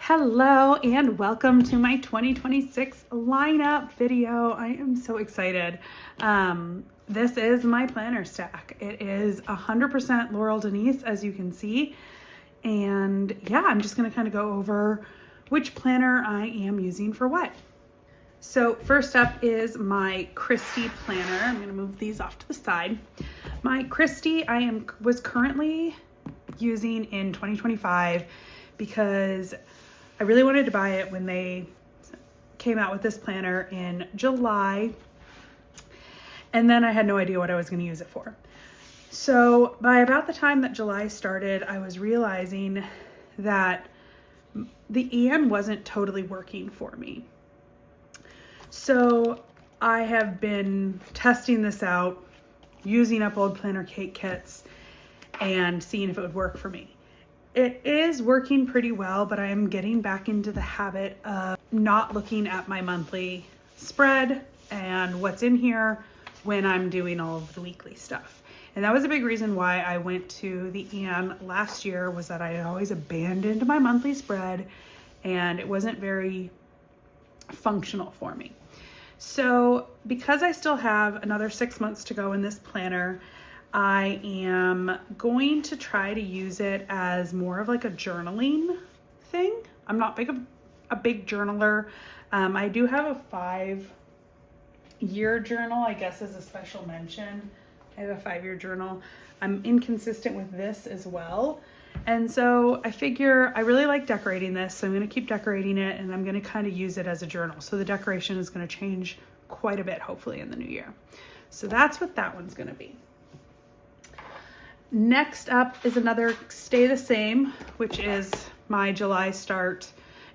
Hello and welcome to my 2026 lineup video. I am so excited. This is my planner stack. It is 100% Laurel Denise, as you can see. And yeah, I'm just gonna kind of go over which planner I am using for what. So first up is my Christie planner. I'm gonna move these off to the side. My Christie was currently using in 2025 because I really wanted to buy it when they came out with this planner in July, and then I had no idea what I was going to use it for. So by about the time that July started, I was realizing that the Anne wasn't totally working for me. So I have been testing this out, using up old planner cake kits and seeing if it would work for me. It is working pretty well, but I am getting back into the habit of not looking at my monthly spread and what's in here when I'm doing all of the weekly stuff. And that was a big reason why I went to the Anne last year, was that I had always abandoned my monthly spread and it wasn't very functional for me. So because I still have another 6 months to go in this planner, I am going to try to use it as more of like a journaling thing. I'm not a big journaler. I do have a 5-year journal, I guess, as a special mention. I have a 5-year journal. I'm inconsistent with this as well. And so I figure I really like decorating this, so I'm going to keep decorating it, and I'm going to kind of use it as a journal. So the decoration is going to change quite a bit, hopefully, in the new year. So that's what that one's going to be. Next up is another Stay the Same, which is my July Start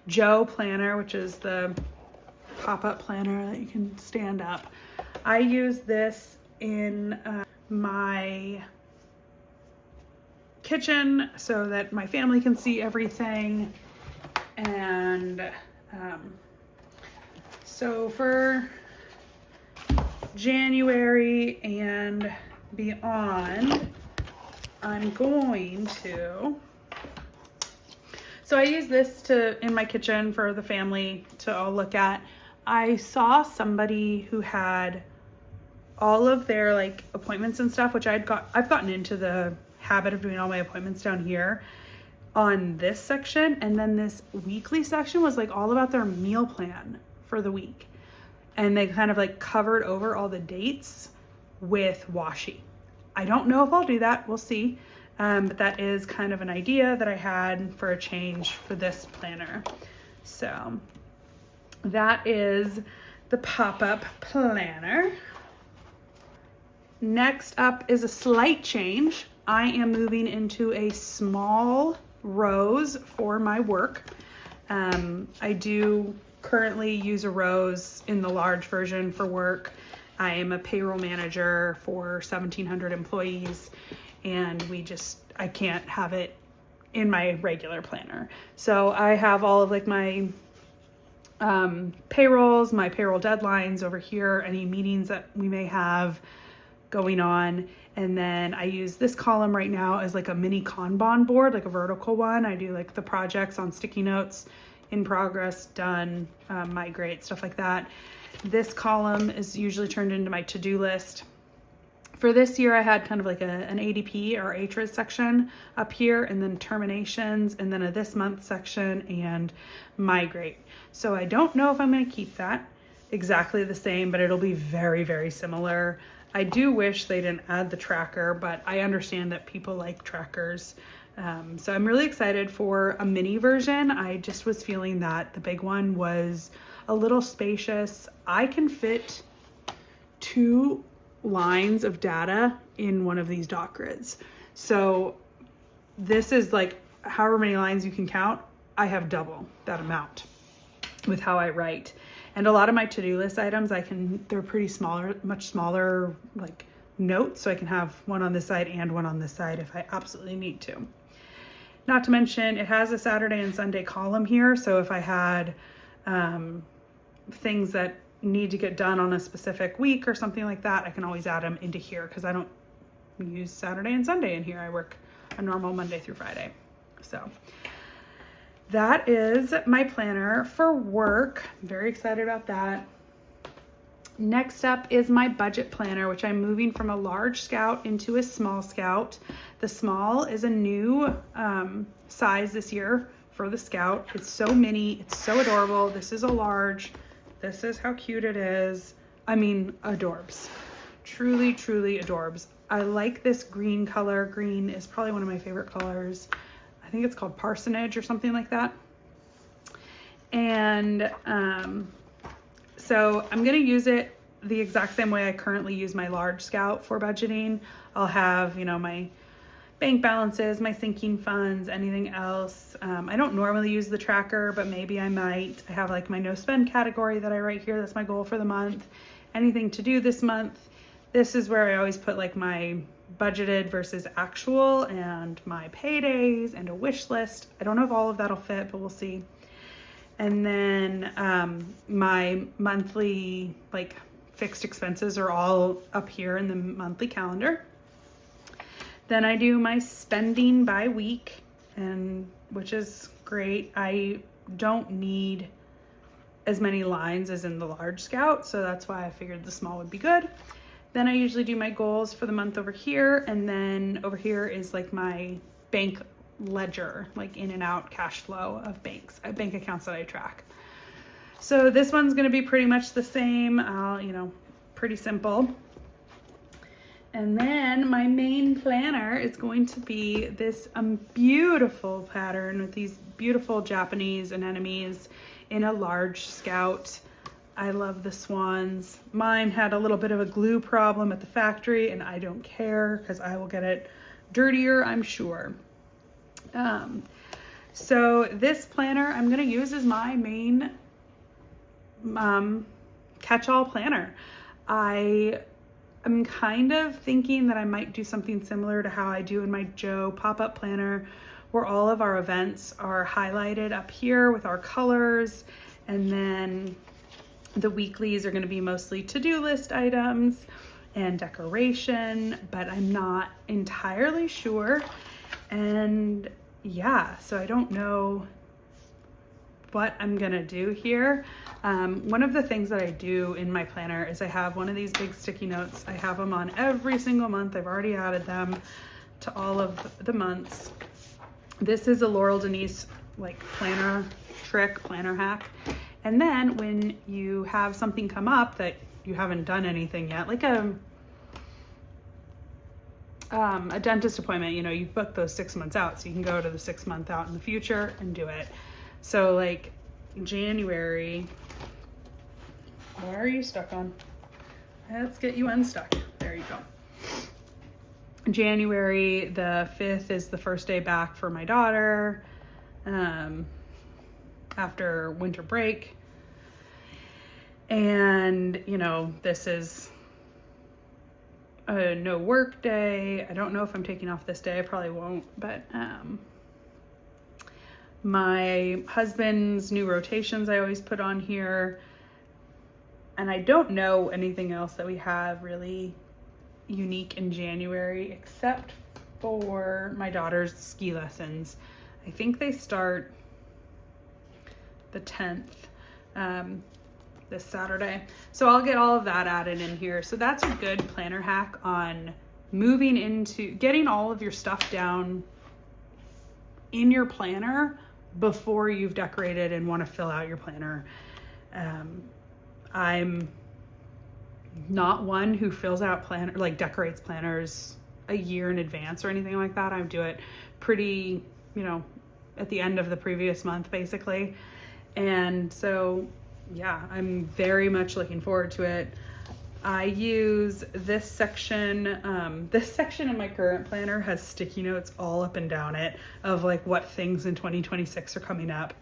Joe planner, which is the pop-up planner that you can stand up. I use this in my kitchen so that my family can see everything. And so for January and beyond, I'm going to, so I use this in my kitchen for the family to all look at. I saw somebody who had all of their like appointments and stuff, which I've gotten into the habit of doing all my appointments down here on this section. And then this weekly section was like all about their meal plan for the week. And they kind of like covered over all the dates with washi. I don't know if I'll do that, we'll see. But that is kind of an idea that I had for a change for this planner. So that is the pop-up planner. Next up is a slight change. I am moving into a small rose for my work. I do currently use a rose in the large version for work. I am a payroll manager for 1,700 employees, and I can't have it in my regular planner. So I have all of like my payrolls, my payroll deadlines over here, any meetings that we may have going on. And then I use this column right now as like a mini Kanban board, like a vertical one. I do like the projects on sticky notes, in progress, done, migrate, stuff like that. This column is usually turned into my to-do list. For this year, I had kind of like an ADP or HRIS section up here, and then terminations, and then a this month section and migrate. So I don't know if I'm going to keep that exactly the same, but it'll be very, very similar. I do wish they didn't add the tracker, but I understand that people like trackers. So I'm really excited for a mini version. I just was feeling that the big one was a little spacious. I can fit 2 lines of data in one of these dot grids. So this is like however many lines you can count. I have double that amount with how I write. And a lot of my to-do list items, they're pretty smaller, much smaller like notes. So I can have one on this side and one on this side if I absolutely need to. Not to mention, it has a Saturday and Sunday column here. So if I had things that need to get done on a specific week or something like that, I can always add them into here because I don't use Saturday and Sunday in here. I work a normal Monday through Friday. So that is my planner for work. I'm very excited about that. Next up is my budget planner, which I'm moving from a large Scout into a small Scout. The small is a new size this year for the Scout. It's so mini, it's so adorable. This is a large. This is how cute it is. I mean, adorbs. Truly, truly adorbs. I like this green color. Green is probably one of my favorite colors. I think it's called Parsonage or something like that. And so I'm gonna use it the exact same way I currently use my large Scout for budgeting. I'll have, you know, my bank balances, my sinking funds, anything else. I don't normally use the tracker, but maybe I might. I have like my no spend category that I write here. That's my goal for the month. Anything to do this month. This is where I always put like my budgeted versus actual and my paydays and a wish list. I don't know if all of that'll fit, but we'll see. And then my monthly like fixed expenses are all up here in the monthly calendar. Then I do my spending by week, and which is great. I don't need as many lines as in the large Scout, so that's why I figured the small would be good. Then I usually do my goals for the month over here, and then over here is like my bank ledger, like in and out cash flow of bank accounts that I track. So this one's gonna be pretty much the same, you know, pretty simple. And then my main planner is going to be this beautiful pattern with these beautiful Japanese anemones in a large Scout. I love the swans. Mine had a little bit of a glue problem at the factory, and I don't care because I will get it dirtier, I'm sure. So this planner I'm gonna use as my main catch-all planner. I'm kind of thinking that I might do something similar to how I do in my Joe pop-up planner, where all of our events are highlighted up here with our colors, and then the weeklies are going to be mostly to-do list items and decoration, but I'm not entirely sure. And yeah, so I don't know what I'm gonna do here. One of the things that I do in my planner is I have one of these big sticky notes. I have them on every single month. I've already added them to all of the months. This is a Laurel Denise like planner trick, planner hack. And then when you have something come up that you haven't done anything yet, like a dentist appointment, you know, you've booked those 6 months out, so you can go to the 6 month out in the future and do it. So like January, what are you stuck on? Let's get you unstuck. There you go. January the 5th is the first day back for my daughter after winter break. And, you know, this is a no work day. I don't know if I'm taking off this day. I probably won't, but my husband's new rotations I always put on here. And I don't know anything else that we have really unique in January except for my daughter's ski lessons. I think they start the 10th, this Saturday. So I'll get all of that added in here. So that's a good planner hack on moving into getting all of your stuff down in your planner before you've decorated and want to fill out your planner. I'm not one who fills out planner, like decorates planners a year in advance or anything like that. I do it pretty, you know, at the end of the previous month basically. And so, yeah, I'm very much looking forward to it. I use this section in my current planner has sticky notes all up and down it of like what things in 2026 are coming up.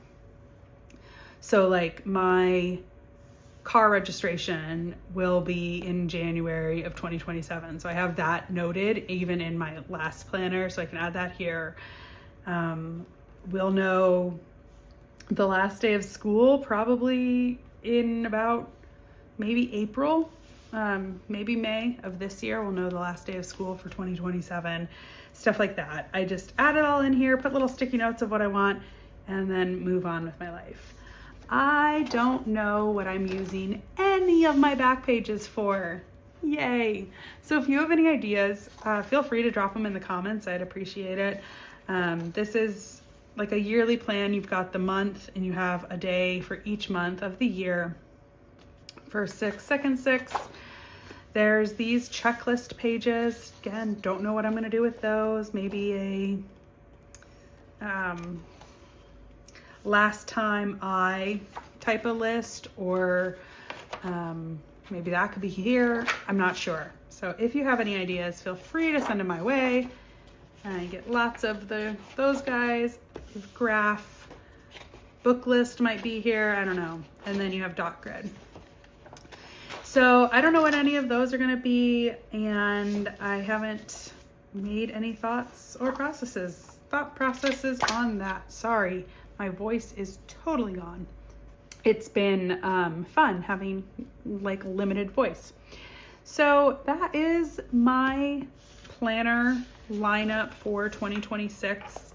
So like my car registration will be in January of 2027. So I have that noted even in my last planner, so I can add that here. We'll know the last day of school probably in about maybe April, maybe May of this year. We'll know the last day of school for 2027, stuff like that. I just add it all in here, put little sticky notes of what I want, and then move on with my life. I don't know what I'm using any of my back pages for. Yay. So if you have any ideas, feel free to drop them in the comments. I'd appreciate it. This is like a yearly plan. You've got the month and you have a day for each month of the year. First 6, second 6. There's these checklist pages. Again, don't know what I'm going to do with those. Maybe a last time I type a list, or maybe that could be here. I'm not sure. So if you have any ideas, feel free to send them my way. I get lots of those guys. Graph, book list might be here. I don't know. And then you have dot grid. So I don't know what any of those are going to be, and I haven't made any thought processes on that. Sorry, my voice is totally gone. It's been fun having like limited voice. So that is my planner lineup for 2026.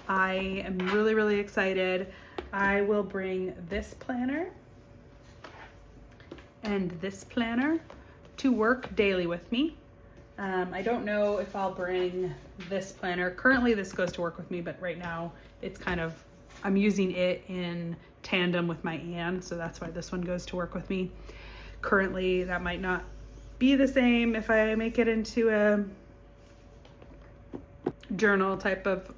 I am really, really excited. I will bring this planner and this planner to work daily with me. I don't know if I'll bring this planner. Currently this goes to work with me, but right now it's I'm using it in tandem with my Anne, so that's why this one goes to work with me. Currently that might not be the same if I make it into a journal type of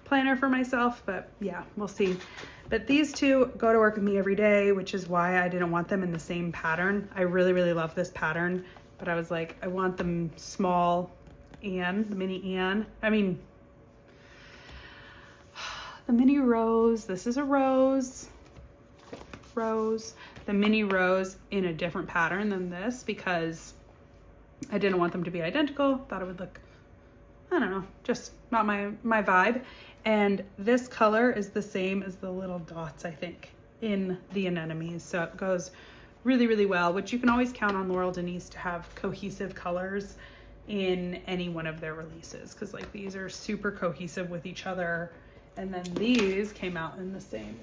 planner for myself, but yeah, we'll see. But these two go to work with me every day, which is why I didn't want them in the same pattern. I really, really love this pattern, but I was like, I want them small Anne, the mini Anne. I mean, the mini rose, this is a rose, the mini rose in a different pattern than this, because I didn't want them to be identical. Thought it would look, I don't know, just not my vibe. And this color is the same as the little dots, I think, in the anemones. So it goes really, really well, which you can always count on Laurel Denise to have cohesive colors in any one of their releases, because like these are super cohesive with each other. And then these came out in the same,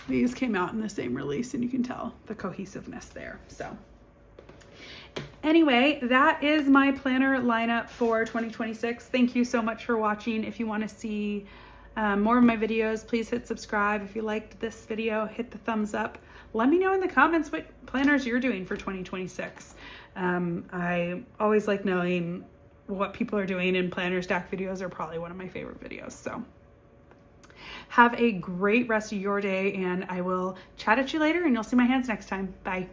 these came out in the same release, and you can tell the cohesiveness there. So anyway, that is my planner lineup for 2026. Thank you so much for watching. If you want to see more of my videos, please hit subscribe. If you liked this video, hit the thumbs up. Let me know in the comments what planners you're doing for 2026. I always like knowing what people are doing, and planner stack videos are probably one of my favorite videos. So have a great rest of your day, and I will chat at you later, and you'll see my hands next time. Bye.